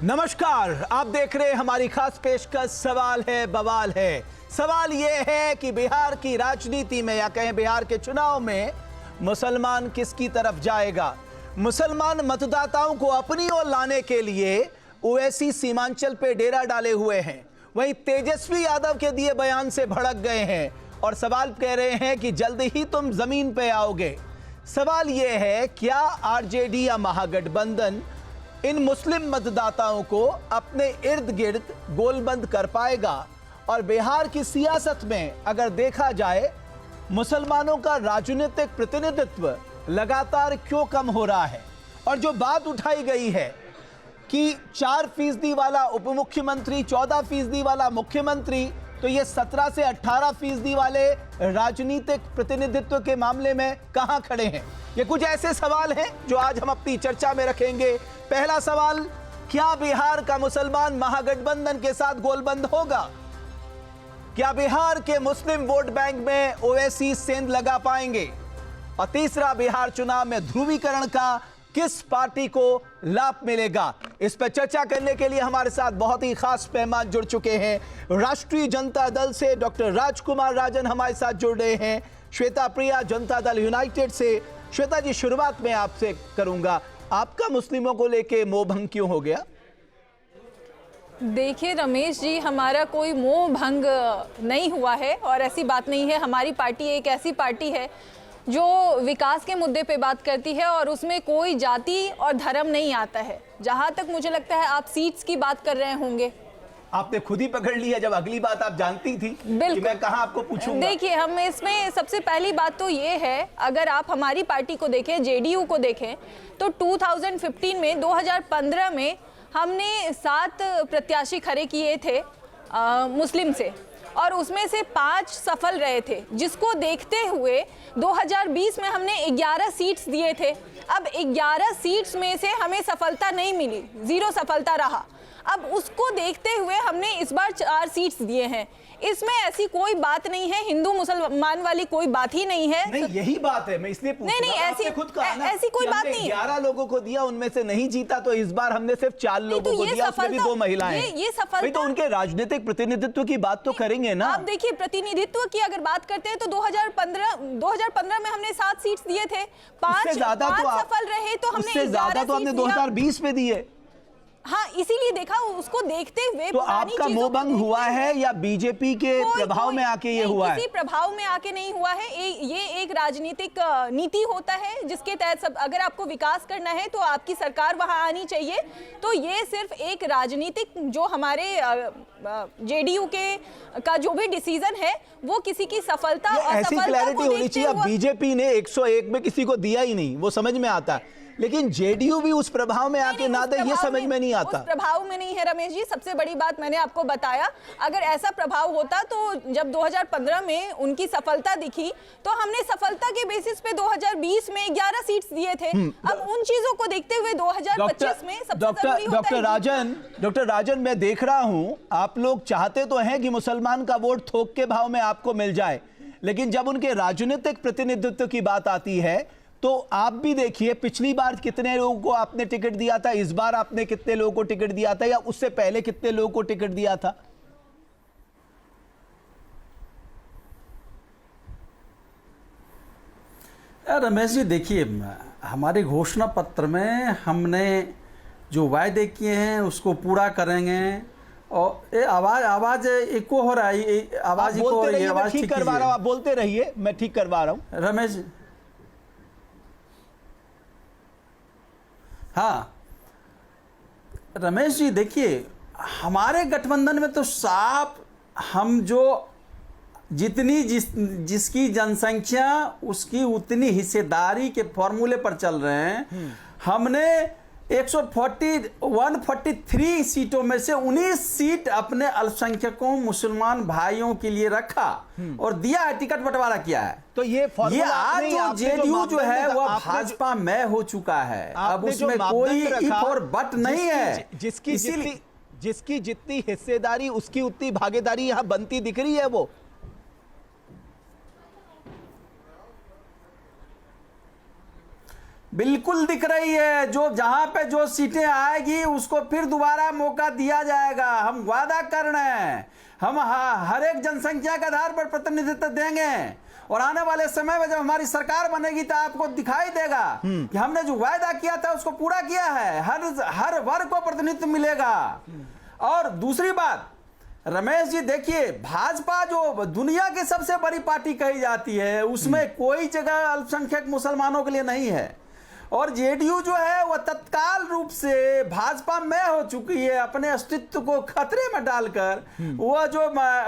नमस्कार, आप देख रहे हैं हमारी खास पेशकश सवाल है बवाल है। सवाल यह है कि बिहार की राजनीति में या कहें बिहार के चुनाव में मुसलमान किसकी तरफ जाएगा। मुसलमान मतदाताओं को अपनी ओर लाने के लिए ओवैसी सीमांचल पे डेरा डाले हुए हैं। वहीं तेजस्वी यादव के दिए बयान से भड़क गए हैं और सवाल कह रहे हैं कि जल्द ही तुम जमीन पे आओगे। सवाल यह है, क्या आरजेडी या महागठबंधन इन मुस्लिम मतदाताओं को अपने इर्द गिर्द गोलबंद कर पाएगा। और बिहार की सियासत में अगर देखा जाए, मुसलमानों का राजनीतिक प्रतिनिधित्व लगातार क्यों कम हो रहा है। और जो बात उठाई गई है कि 4% वाला उप मुख्यमंत्री, 14% वाला मुख्यमंत्री, तो ये 17 से 18% वाले राजनीतिक प्रतिनिधित्व के मामले में कहां खड़े हैं। ये कुछ ऐसे सवाल हैं जो आज हम अपनी चर्चा में रखेंगे। पहला सवाल, क्या बिहार का मुसलमान महागठबंधन के साथ गोलबंद होगा? क्या बिहार के मुस्लिम वोट बैंक में ओवैसी सेंध लगा पाएंगे? और तीसरा, बिहार चुनाव में ध्रुवीकरण का किस पार्टी को लाभ मिलेगा? इस पर चर्चा करने के लिए हमारे साथ बहुत ही खास मेहमान जुड़ चुके हैं। राष्ट्रीय जनता दल से डॉक्टर राजकुमार राजन हमारे साथ जुड़ रहे हैं, श्वेता प्रिया जनता दल यूनाइटेड से। श्वेता जी, शुरुआत में आपसे करूंगा, आपका मुस्लिमों को लेके मोह भंग क्यों हो गया? देखिए रमेश जी, हमारा कोई मोह भंग नहीं हुआ है और ऐसी बात नहीं है। हमारी पार्टी एक ऐसी पार्टी है जो विकास के मुद्दे पे बात करती है और उसमें कोई जाति और धर्म नहीं आता है। जहां तक मुझे लगता है आप सीट्स की बात कर रहे होंगे। आपने खुद ही पकड़ लिया, जब अगली बात आप जानती थी कि मैं कहां आपको पूछूंगा। देखिए, हम इसमें सबसे पहली बात तो ये है, अगर आप हमारी पार्टी को देखें, जेडीयू को देखें, तो 2015 में 2015 में हमने 7 प्रत्याशी खड़े किए थे मुस्लिम से और उसमें से 5 सफल रहे थे, जिसको देखते हुए 2020 में हमने 11 सीट्स दिए थे। अब 11 सीट्स में से हमें सफलता नहीं मिली, 0 सफलता रहा। अब उसको देखते हुए हमने इस बार 4 सीट्स दिए हैं। इसमें ऐसी कोई बात नहीं है, हिंदू मुसलमान वाली कोई बात ही नहीं है। नहीं, यही बात है, मैं इसलिए पूछ नहीं, ऐसी खुद कहा ना, ऐसी कोई बात नहीं। 11 लोगों को दिया, उनमें से नहीं जीता, तो इस बार हमने सिर्फ 4 लोगों को दिया, उसमें भी 2 महिलाएं। ये सफलता, तो उनके राजनीतिक प्रतिनिधित्व की बात तो करेंगे ना। आप देखिए, प्रतिनिधित्व की अगर बात करते हैं तो 2015 में हमने 7 सीट्स दिए थे, 5 सफल रहे, तो हमने 11 तो हमने 2020 में दिए। हाँ, इसीलिए देखा, उसको देखते हुए तो आपका मोह भंग हुआ है या बीजेपी के प्रभाव में आके ये हुआ है? किसी प्रभाव में आके नहीं हुआ है। ये एक राजनीतिक नीति होता है जिसके तहत सब, अगर आपको विकास करना है तो आपकी सरकार वहां आनी चाहिए। तो ये सिर्फ एक राजनीतिक, जो हमारे जेडीयू के का जो भी डिसीजन है, वो किसी की सफलता और ऐसी क्लैरिटी होनी चाहिए। बीजेपी ने 101 में किसी को दिया ही नहीं, वो समझ में आता है, लेकिन जेडीयू भी उस प्रभाव में आके ना दे, ये समझ में नहीं आता। उस प्रभाव में नहीं है रमेश जी। सबसे बड़ी बात मैंने आपको बताया, अगर ऐसा प्रभाव होता तो जब 2015 में उनकी सफलता दिखी तो हमने सफलता के बेसिस पे 2020 में 11 सीट्स दिए थे। अब उन चीजों को देखते हुए 2025 में सबसे जरूरी होता है। डॉक्टर राजन, मैं देख रहा हूं, आप लोग चाहते तो हैं कि मुसलमान का वोट थोक के भाव में आपको मिल जाए, लेकिन जब उनके राजनीतिक प्रतिनिधित्व की बात आती है तो आप भी देखिए, पिछली बार कितने लोगों को आपने टिकट दिया था, इस बार आपने कितने लोगों को टिकट दिया था, या उससे पहले कितने लोगों को टिकट दिया था? रमेश जी, देखिए, हमारे घोषणा पत्र में हमने जो वायदे किए हैं उसको पूरा करेंगे। और ये आवाज इको हो रहा है, आवाज इको हो रही है, आवाज ठीक करवा रहा हूं, आप बोलते रहिए, मैं ठीक करवा रहा हूं। रमेश, हाँ रमेश जी, देखिए, हमारे गठबंधन में तो साफ हम जो जिसकी जनसंख्या उसकी उतनी हिस्सेदारी के फॉर्मूले पर चल रहे हैं। हमने 143 सीटों में से 19 सीट अपने अल्पसंख्यकों मुसलमान भाइयों के लिए रखा और दिया है, टिकट बंटवारा किया है। तो ये आज जो जेडीयू जो है वह भाजपा में हो चुका है। अब उसमें कोई इफ और बट नहीं है। जिसकी जितनी हिस्सेदारी उसकी उतनी भागीदारी यहां बनती दिख रही है। वो बिल्कुल दिख रही है। जो जहां पे जो सीटें आएगी उसको फिर दोबारा मौका दिया जाएगा। हम वादा कर रहे हैं, हम हर एक जनसंख्या के आधार पर प्रतिनिधित्व देंगे और आने वाले समय में जब हमारी सरकार बनेगी तो आपको दिखाई देगा कि हमने जो वायदा किया था उसको पूरा किया है। हर वर्ग को प्रतिनिधित्व मिलेगा। और दूसरी बात, रमेश जी देखिए, भाजपा जो दुनिया की सबसे बड़ी पार्टी कही जाती है उसमें कोई जगह अल्पसंख्यक मुसलमानों के लिए नहीं है। और जेडीयू जो है वह तत्काल रूप से भाजपा में हो चुकी है, अपने अस्तित्व को खतरे में डालकर वह जो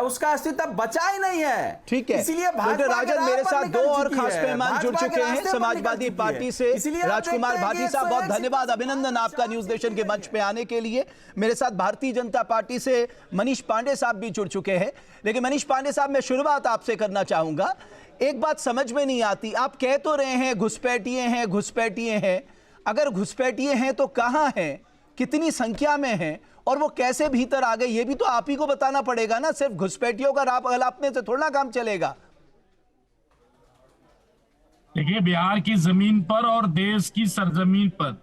उसका अस्तित्व बचा ही नहीं है। ठीक है, इसीलिए डॉक्टर राजन, मेरे साथ दो और खास मेहमान जुड़ चुके हैं समाजवादी पार्टी से। राजकुमार भाटी साहब, बहुत धन्यवाद, अभिनंदन आपका न्यूज नेशन के मंच पे आने के लिए। मेरे साथ भारतीय जनता पार्टी से मनीष पांडे साहब भी जुड़ चुके हैं। लेकिन मनीष पांडे साहब, मैं शुरुआत आपसे करना चाहूंगा। एक बात समझ में नहीं आती, आप कह तो रहे हैं घुसपैठिए हैं, घुसपैठिए हैं। अगर घुसपैठिए हैं तो कहां हैं, कितनी संख्या में हैं और वो कैसे भीतर आ गए, ये भी तो आप ही को बताना पड़ेगा ना। सिर्फ घुसपैठियों का राप अलापने से थोड़ा काम चलेगा। देखिए, बिहार की जमीन पर और देश की सरजमीन पर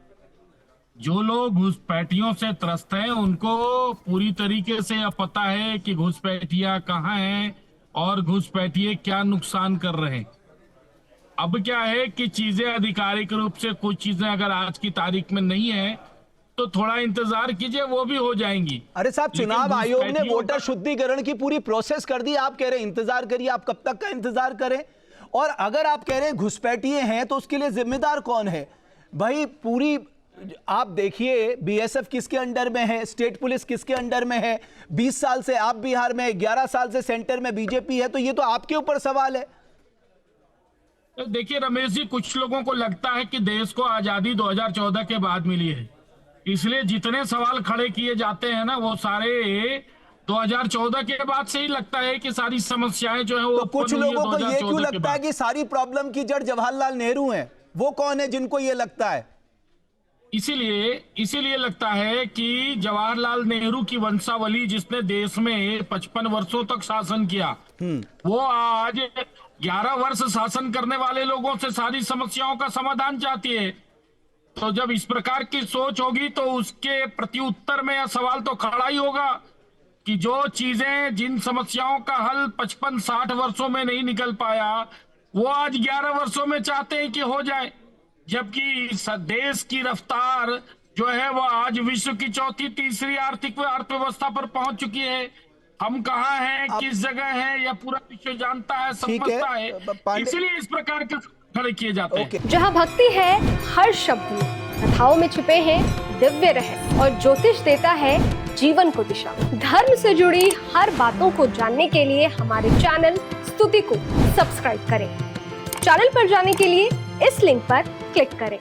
जो लोग घुसपैठियों से त्रस्त हैं उनको पूरी तरीके से अब पता है कि घुसपैठिया कहाँ हैं और घुसपैठिए क्या नुकसान कर रहे हैं। अब क्या है कि चीजें आधिकारिक रूप से, कुछ चीजें अगर आज की तारीख में नहीं है तो थोड़ा इंतजार कीजिए, वो भी हो जाएंगी। अरे साहब, लेकिन चुनाव आयोग ने घुसपैठियों वोटर शुद्धिकरण की पूरी प्रोसेस कर दी, आप कह रहे हैं इंतजार करिए। आप कब तक का इंतजार करें? और अगर आप कह रहे हैं घुसपैठिए हैं तो उसके लिए जिम्मेदार कौन है भाई? पूरी आप देखिए, बीएसएफ किसके अंडर में है, स्टेट पुलिस किसके अंडर में है, 20 साल से आप बिहार में, 11 साल से सेंटर में बीजेपी है, तो ये तो आपके ऊपर सवाल है। देखिए रमेश जी, कुछ लोगों को लगता है कि देश को आजादी 2014 के बाद मिली है, इसलिए जितने सवाल खड़े किए जाते हैं ना वो सारे 2014 के बाद से ही लगता है कि सारी समस्याएं जो है वो तो कुछ लोगों को ये क्यों लगता है कि सारी प्रॉब्लम की जड़ जवाहरलाल नेहरू है? वो कौन है जिनको ये लगता है? इसीलिए लगता है कि जवाहरलाल नेहरू की वंशावली, जिसने देश में 55 वर्षों तक शासन किया, वो आज 11 वर्ष शासन करने वाले लोगों से सारी समस्याओं का समाधान चाहती है। तो जब इस प्रकार की सोच होगी तो उसके प्रति उत्तर में यह सवाल तो खड़ा ही होगा कि जो चीजें, जिन समस्याओं का हल 55-60 वर्षों में नहीं निकल पाया, वो आज 11 वर्षों में चाहते हैं कि हो जाए। जबकि देश की रफ्तार जो है वो आज विश्व की चौथी तीसरी आर्थिक अर्थव्यवस्था पर पहुंच चुकी है। हम कहाँ हैं, किस जगह हैं, यह पूरा विश्व जानता है, समझता है। इसलिए इस प्रकार के खड़े किए जाते हैं। जहाँ भक्ति है हर शब्द में, कथाओं में छुपे हैं दिव्य रहस्य और ज्योतिष देता है जीवन को दिशा। धर्म से जुड़ी हर बातों को जानने के लिए हमारे चैनल स्तुति को सब्सक्राइब करें। चैनल पर जाने के लिए इस लिंक पर क्लिक करें।